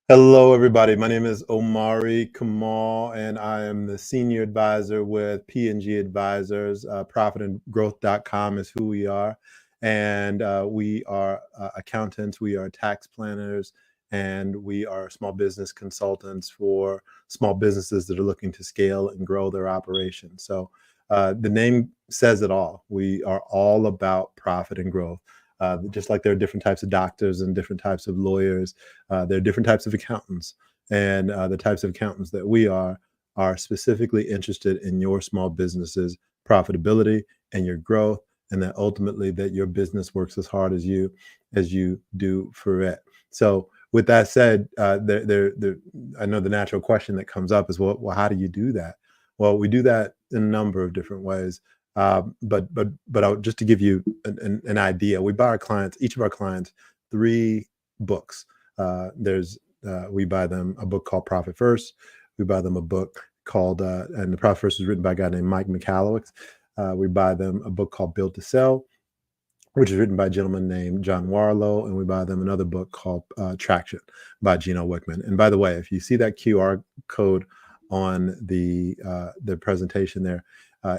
Hello, everybody. My name is Omari Kamal, and I am the senior advisor with P&G Advisors. Profitandgrowth.com is who we are. And we are accountants, we are tax planners, and we are small business consultants for small businesses that are looking to scale and grow their operation. So the name says it all. We are all about profit and growth. Just like there are different types of doctors and different types of lawyers, there are different types of accountants, and the types of accountants that we are specifically interested in your small business's profitability and your growth, and that ultimately that your business works as hard as you do for it. So, with that said, I know the natural question that comes up is, well, how do you do that? Well, we do that in a number of different ways. Just to give you an idea, we buy each of our clients, 3 books. We buy them a book called Profit First. We buy them a book called, and the Profit First is written by a guy named Mike Michalowicz. We buy them a book called Build to Sell, which is written by a gentleman named John Warlow, and we buy them another book called Traction by Gino Wickman. And by the way, if you see that QR code on the presentation there,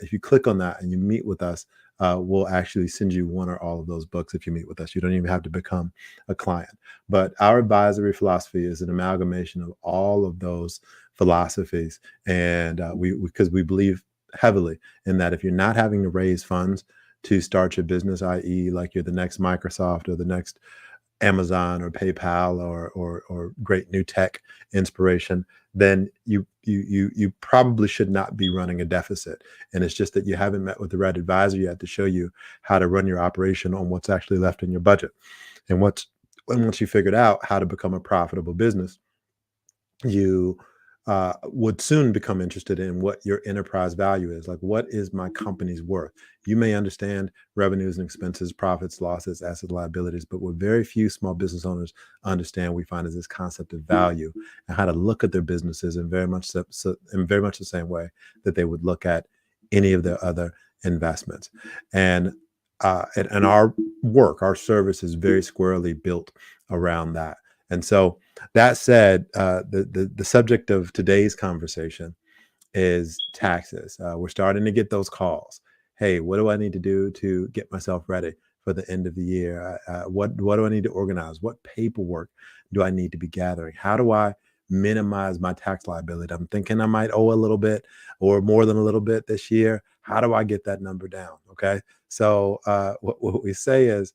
if you click on that and you meet with us, we'll actually send you one or all of those books if you meet with us. You don't even have to become a client. But our advisory philosophy is an amalgamation of all of those philosophies, and because we believe heavily in that if you're not having to raise funds to start your business, i.e., like you're the next Microsoft or the next Amazon or PayPal or great new tech inspiration, then you probably should not be running a deficit. And it's just that you haven't met with the right advisor yet to show you how to run your operation on what's actually left in your budget. And once you figured out how to become a profitable business, you would soon become interested in what your enterprise value is. Like, what is my company's worth? You may understand revenues and expenses, profits, losses, assets, liabilities, but what very few small business owners understand, we find, is this concept of value and how to look at their businesses in very much the same way that they would look at any of their other investments. And our work, our service is very squarely built around that. And so, that said, the subject of today's conversation is taxes. We're starting to get those calls. Hey, what do I need to do to get myself ready for the end of the year? What do I need to organize? What paperwork do I need to be gathering? How do I minimize my tax liability? I'm thinking I might owe a little bit or more than a little bit this year. How do I get that number down? Okay. So what we say is,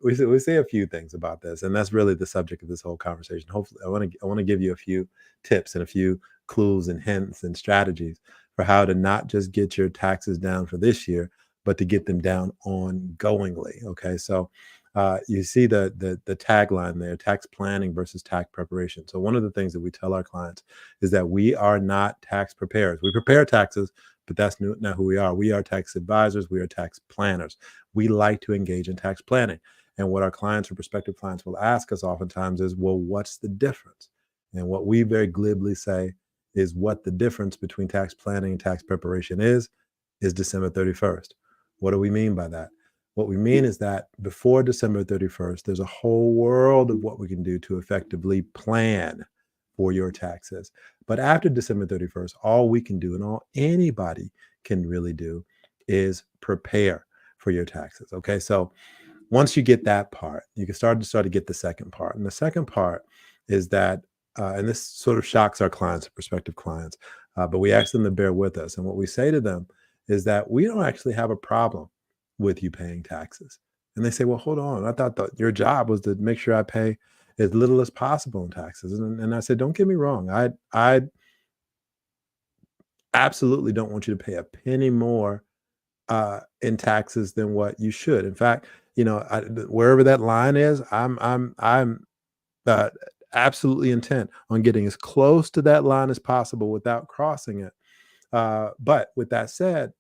we say a few things about this, and that's really the subject of this whole conversation. Hopefully, I want to give you a few tips and a few clues and hints and strategies for how to not just get your taxes down for this year, but to get them down ongoingly. Okay, so you see the tagline there: tax planning versus tax preparation. So one of the things that we tell our clients is that we are not tax preparers. We prepare taxes, but that's not who we are. We are tax advisors. We are tax planners. We like to engage in tax planning. And what our clients or prospective clients will ask us oftentimes is, well, what's the difference? And what we very glibly say is, what the difference between tax planning and tax preparation is December 31st. What do we mean by that? What we mean is that before December 31st, there's a whole world of what we can do to effectively plan for your taxes. But after December 31st, all we can do and all anybody can really do is prepare for your taxes. Okay. So once you get that part, you can start to get the second part. And the second part is that, and this sort of shocks our clients, prospective clients, but we ask them to bear with us. And what we say to them is that we don't actually have a problem with you paying taxes. And they say, well, hold on. I thought that your job was to make sure I pay as little as possible in taxes. And I said, don't get me wrong. I absolutely don't want you to pay a penny more in taxes than what you should. In fact, wherever that line is, I'm uh, absolutely intent on getting as close to that line as possible without crossing it. But with that said,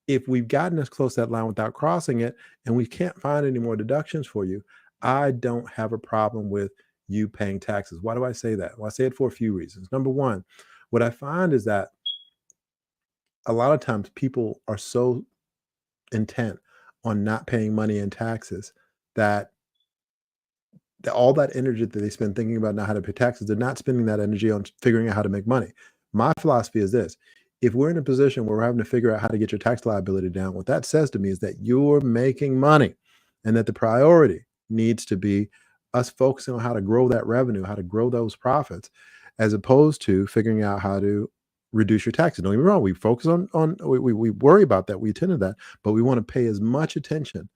if we've gotten as close to that line without crossing it, and we can't find any more deductions for you, I don't have a problem with you paying taxes. Why do I say that? Well, I say it for a few reasons. Number one, what I find is that a lot of times people are so intent on not paying money in taxes that all that energy that they spend thinking about now how to pay taxes, they're not spending that energy on figuring out how to make money. My philosophy is this: if we're in a position where we're having to figure out how to get your tax liability down, what that says to me is that you're making money, and that the priority needs to be us focusing on how to grow that revenue, how to grow those profits, as opposed to figuring out how to reduce your taxes. Don't get me wrong, we focus we worry about that, we attend to that, but we want to pay as much attention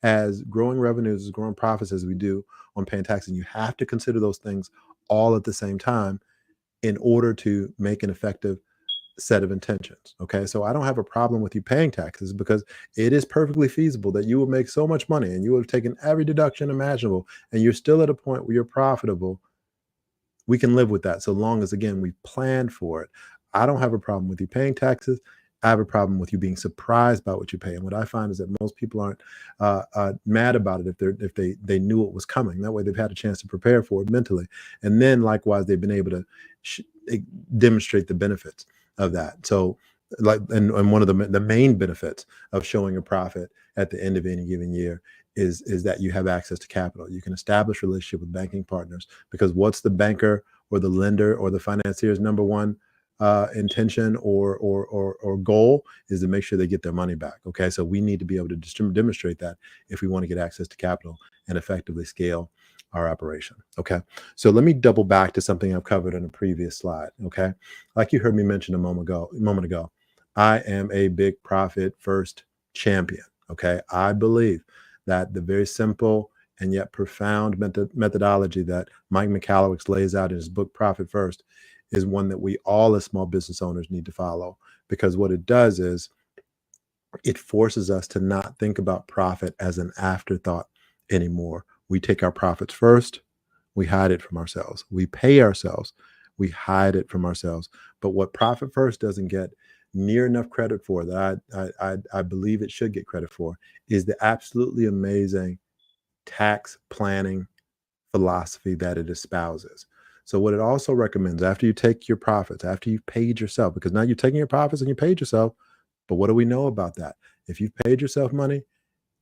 as growing revenues, as growing profits as we do on paying taxes. And you have to consider those things all at the same time in order to make an effective set of intentions. Okay. So I don't have a problem with you paying taxes, because it is perfectly feasible that you will make so much money and you would have taken every deduction imaginable and you're still at a point where you're profitable. We can live with that so long as, again, we planned for it. I don't have a problem with you paying taxes. I have a problem with you being surprised by what you pay. And what I find is that most people aren't mad about it if they knew it was coming. That way, they've had a chance to prepare for it mentally, and then likewise, they've been able to demonstrate the benefits of that. So, like, and one of the main benefits of showing a profit at the end of any given year is that you have access to capital. You can establish a relationship with banking partners, because what's the banker or the lender or the financier's number one intention or goal is to make sure they get their money back. Okay, so we need to be able to demonstrate that if we want to get access to capital and effectively scale our operation. Okay, so let me double back to something I've covered in a previous slide. Okay, like you heard me mention a moment ago, I am a big profit first champion. Okay, I believe that the very simple and yet profound methodology that Mike Michalowicz lays out in his book Profit First is one that we all as small business owners need to follow, because what it does is it forces us to not think about profit as an afterthought anymore. We take our profits first, we hide it from ourselves. We pay ourselves, we hide it from ourselves. But what Profit First doesn't get near enough credit for, that I believe it should get credit for, is the absolutely amazing tax planning philosophy that it espouses. So what it also recommends, after you take your profits, after you've paid yourself, because now you're taking your profits and you paid yourself, but what do we know about that? If you've paid yourself money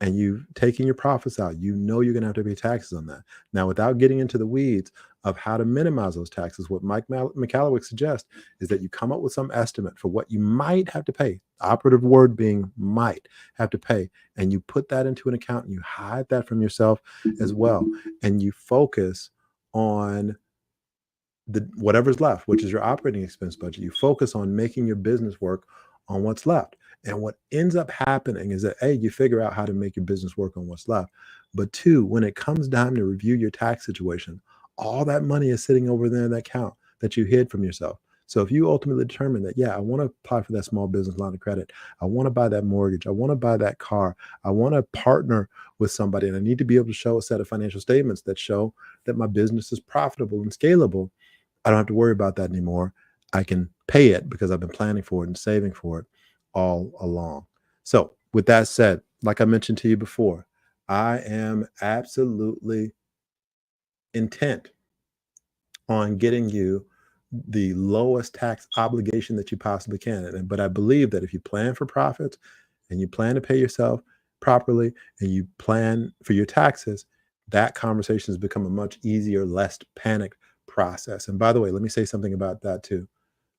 and you've taken your profits out, you know you're going to have to pay taxes on that. Now, without getting into the weeds of how to minimize those taxes, what Mike Michalowicz suggests is that you come up with some estimate for what you might have to pay, the operative word being might have to pay, and you put that into an account and you hide that from yourself as well. And you focus on whatever's left, which is your operating expense budget. You focus on making your business work on what's left. And what ends up happening is that, A, you figure out how to make your business work on what's left. But two, when it comes time to review your tax situation, all that money is sitting over there in that account that you hid from yourself. So if you ultimately determine that, yeah, I want to apply for that small business line of credit, I want to buy that mortgage, I want to buy that car, I want to partner with somebody, and I need to be able to show a set of financial statements that show that my business is profitable and scalable, I don't have to worry about that anymore. I can pay it because I've been planning for it and saving for it all along. So, with that said, like I mentioned to you before, I am absolutely intent on getting you the lowest tax obligation that you possibly can. But I believe that if you plan for profits and you plan to pay yourself properly and you plan for your taxes, that conversation has become a much easier, less panicked process. And by the way, let me say something about that too.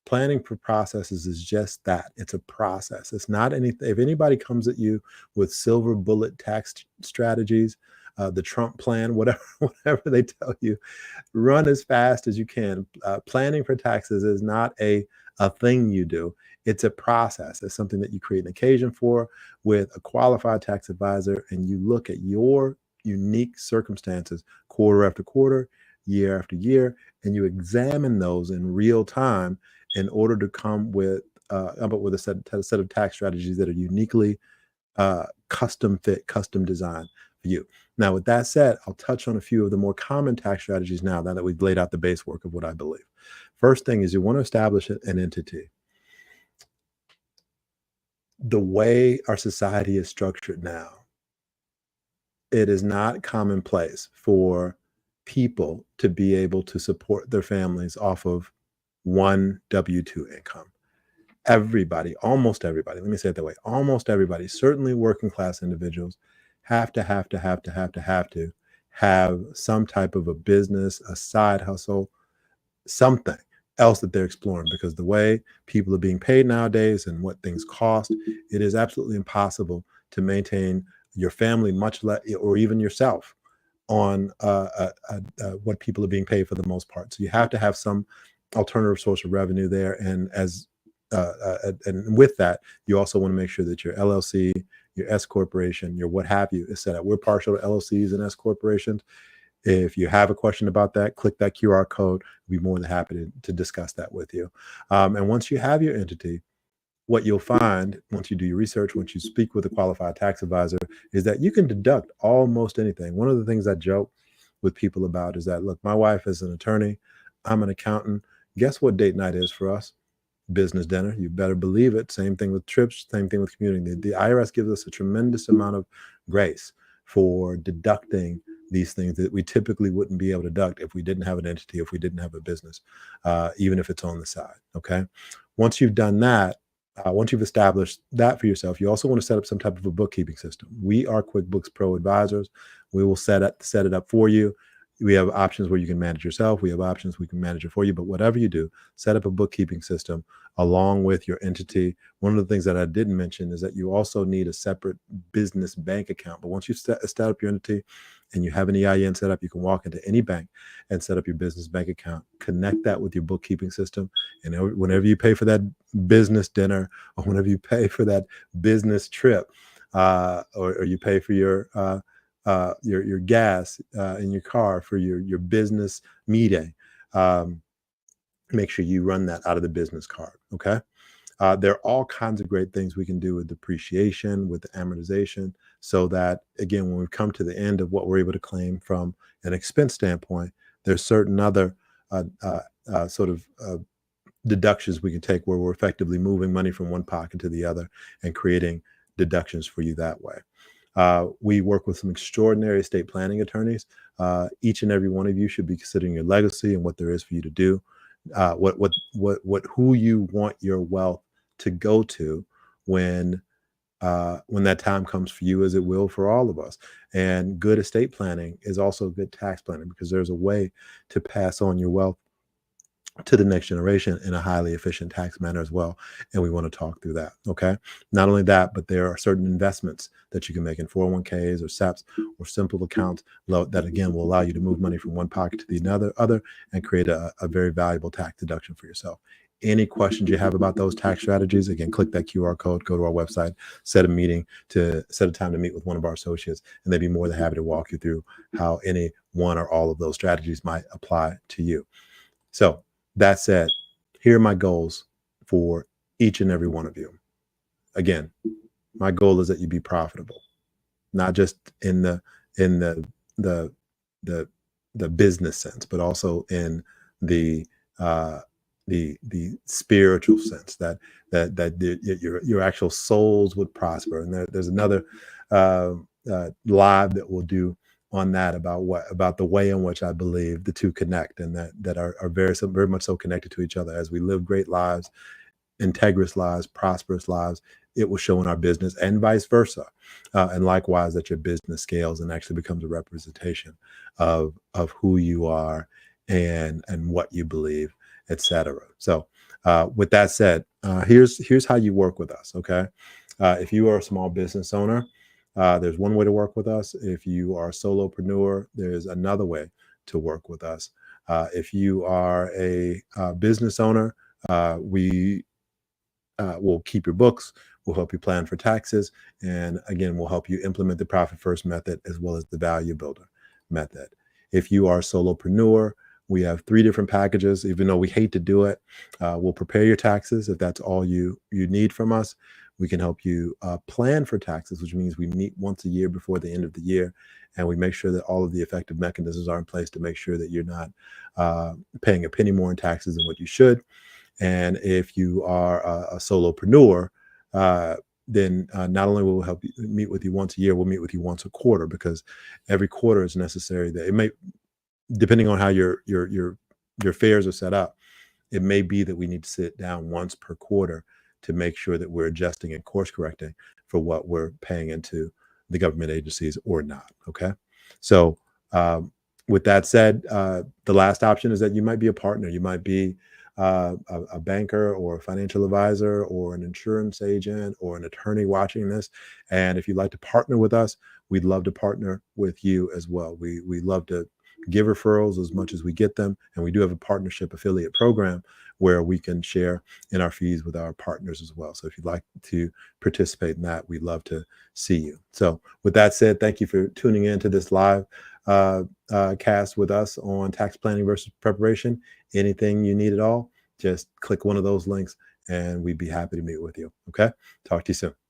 Planning for processes is just that. It's a process. It's not anything. If anybody comes at you with silver bullet tax strategies, the Trump plan, whatever they tell you, run as fast as you can. Planning for taxes is not a thing you do. It's a process. It's something that you create an occasion for with a qualified tax advisor, and you look at your unique circumstances quarter after quarter, year after year, and you examine those in real time in order to come with a set of tax strategies that are uniquely custom fit, custom designed for you. Now, with that said, I'll touch on a few of the more common tax strategies now that we've laid out the base work of what I believe. First thing is you want to establish an entity. The way our society is structured now, it is not commonplace for people to be able to support their families off of one W-2 income. Everybody, almost everybody, let me say it that way, almost everybody, certainly working class individuals, have to have some type of a business, a side hustle, something else that they're exploring, because the way people are being paid nowadays and what things cost, it is absolutely impossible to maintain your family, much less, or even yourself, on what people are being paid for the most part. So you have to have some alternative source of revenue there. And with that, you also want to make sure that your LLC, your S corporation, your what have you is set up. We're partial to LLCs and S corporations. If you have a question about that, click that QR code. We'll be more than happy to discuss that with you. And once you have your entity, what you'll find once you do your research, once you speak with a qualified tax advisor, is that you can deduct almost anything. One of the things I joke with people about is that, look, my wife is an attorney, I'm an accountant. Guess what date night is for us? Business dinner. You better believe it. Same thing with trips, same thing with commuting. The IRS gives us a tremendous amount of grace for deducting these things that we typically wouldn't be able to deduct if we didn't have an entity, if we didn't have a business, even if it's on the side. Okay. Once you've done that, once you've established that for yourself, you also want to set up some type of a bookkeeping system. We are QuickBooks Pro advisors. We will set it up for you. We have options where you can manage yourself. We have options we can manage it for you. But whatever you do, set up a bookkeeping system along with your entity. One of the things that I didn't mention is that you also need a separate business bank account. But once you set up your entity and you have an EIN set up, you can walk into any bank and set up your business bank account, connect that with your bookkeeping system. And whenever you pay for that business dinner, or whenever you pay for that business trip, or you pay for your gas in your car for your business meeting, make sure you run that out of the business card. Okay. There are all kinds of great things we can do with depreciation, with the amortization, so that, again, when we come to the end of what we're able to claim from an expense standpoint, there's certain other deductions we can take where we're effectively moving money from one pocket to the other and creating deductions for you that way. We work with some extraordinary estate planning attorneys. Each and every one of you should be considering your legacy and what there is for you to do, who you want your wealth to go to when that time comes for you, as it will for all of us. And good estate planning is also good tax planning, because there's a way to pass on your wealth to the next generation in a highly efficient tax manner as well. And we want to talk through that. Okay. Not only that, but there are certain investments that you can make in 401ks or SEPs or simple accounts that, again, will allow you to move money from one pocket to the other and create a very valuable tax deduction for yourself. Any questions you have about those tax strategies, again, click that QR code, go to our website, set a time to meet with one of our associates, and they'd be more than happy to walk you through how any one or all of those strategies might apply to you. So that said, here are my goals for each and every one of you. Again, my goal is that you be profitable, not just in the business sense, but also in the spiritual sense, that your actual souls would prosper. And there's another live that we'll do on that about the way in which I believe the two connect, and that are very much so connected to each other. As we live great lives, integrous lives, prosperous lives, it will show in our business, and vice versa. And likewise, that your business scales and actually becomes a representation of who you are and what you believe, etc. So with that said, here's how you work with us. Okay. If you are a small business owner, there's one way to work with us. If you are a solopreneur, there's another way to work with us. If you are a business owner, we will keep your books. We'll help you plan for taxes. And again, we'll help you implement the Profit First method as well as the Value Builder method. If you are a solopreneur, we have 3 different packages. Even though we hate to do it, we'll prepare your taxes if that's all you need from us. We can help you plan for taxes, which means we meet once a year before the end of the year, and we make sure that all of the effective mechanisms are in place to make sure that you're not paying a penny more in taxes than what you should. And if you are a solopreneur, then not only will we help you meet with you once a year, we'll meet with you once a quarter, because every quarter is necessary. That it may, depending on how your affairs are set up, it may be that we need to sit down once per quarter to make sure that we're adjusting and course correcting for what we're paying into the government agencies or not. Okay. So Um, with that said, the last option is that you might be a partner. You might be a banker or a financial advisor or an insurance agent or an attorney watching this. And if you'd like to partner with us, we'd love to partner with you as well. We love to give referrals as much as we get them. And we do have a partnership affiliate program where we can share in our fees with our partners as well. So if you'd like to participate in that, we'd love to see you. So with that said, thank you for tuning in to this live cast with us on tax planning versus preparation. Anything you need at all, just click one of those links and we'd be happy to meet with you. Okay. Talk to you soon.